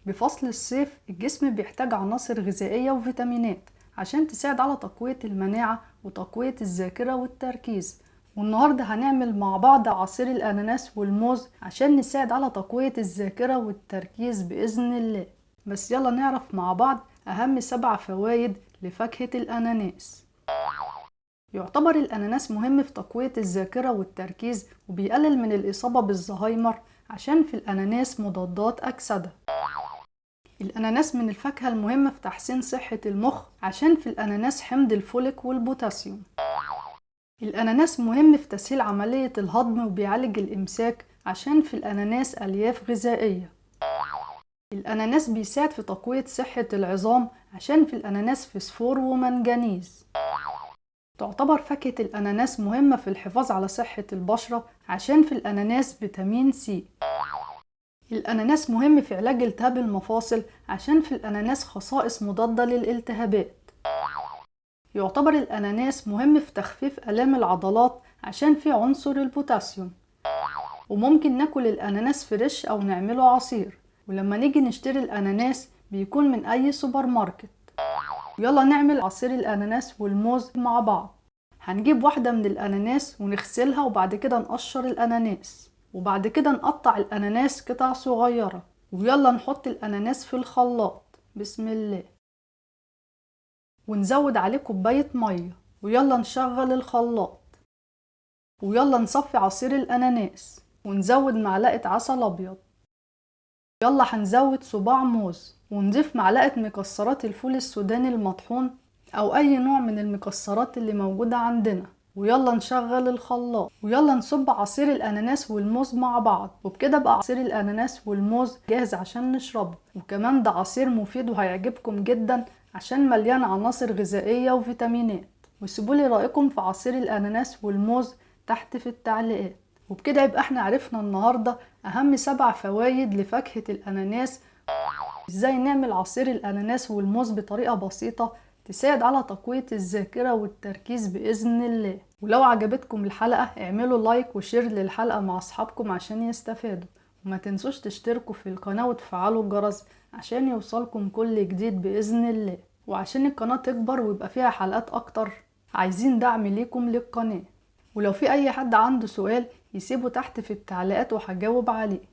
بفصل الصيف الجسم بيحتاج عناصر غذائية وفيتامينات عشان تساعد على تقوية المناعة وتقوية الذاكرة والتركيز. والنهاردة هنعمل مع بعض عصير الأناناس والموز عشان نساعد على تقوية الذاكرة والتركيز بإذن الله. بس يلا نعرف مع بعض أهم 7 فوائد لفاكهة الأناناس. يعتبر الأناناس مهم في تقوية الذاكرة والتركيز وبيقلل من الإصابة بالزهايمر عشان في الأناناس مضادات أكسدة. الأناناس من الفاكهة المهمة في تحسين صحة المخ عشان في الأناناس حمض الفوليك والبوتاسيوم. الأناناس مهم في تسهيل عملية الهضم وبيعالج الإمساك عشان في الأناناس ألياف غذائية. الأناناس بيساعد في تقوية صحة العظام عشان في الأناناس فسفور ومنجنيز. تعتبر فاكهة الأناناس مهمة في الحفاظ على صحة البشرة عشان في الأناناس فيتامين سي. الأناناس مهم في علاج التهاب المفاصل عشان في الأناناس خصائص مضادة للالتهابات. يعتبر الأناناس مهم في تخفيف آلام العضلات عشان في عنصر البوتاسيوم. وممكن ناكل الأناناس فريش أو نعمله عصير، ولما نيجي نشتري الأناناس بيكون من أي سوبر ماركت. يلا نعمل عصير الأناناس والموز مع بعض. هنجيب واحدة من الأناناس ونغسلها وبعد كده نقشر الأناناس، وبعد كده نقطع الأناناس قطع صغيرة، ويلا نحط الأناناس في الخلاط بسم الله، ونزود عليه كوباية مية، ويلا نشغل الخلاط، ويلا نصفي عصير الأناناس ونزود معلقة عسل أبيض. يلا هنزود صباع موز ونضيف معلقة مكسرات الفول السوداني المطحون أو أي نوع من المكسرات اللي موجودة عندنا، ويلا نشغل الخلاط، ويلا نصب عصير الأناناس والموز مع بعض. وبكده بقى عصير الأناناس والموز جاهز عشان نشربه. وكمان ده عصير مفيد وهيعجبكم جدا عشان مليان عناصر غذائية وفيتامينات. وسيبولي رأيكم في عصير الأناناس والموز تحت في التعليقات. وبكده يبقى احنا عرفنا النهاردة أهم 7 فوائد لفاكهة الأناناس، ازاي نعمل عصير الأناناس والموز بطريقة بسيطة تساعد على تقوية الذاكرة والتركيز بإذن الله. ولو عجبتكم الحلقة اعملوا لايك وشير للحلقة مع أصحابكم عشان يستفادوا، وما تنسوش تشتركوا في القناة وتفعلوا الجرس عشان يوصلكم كل جديد بإذن الله. وعشان القناة تكبر ويبقى فيها حلقات أكتر عايزين دعم ليكم للقناة. ولو في أي حد عنده سؤال يسيبه تحت في التعليقات وهجاوب عليه.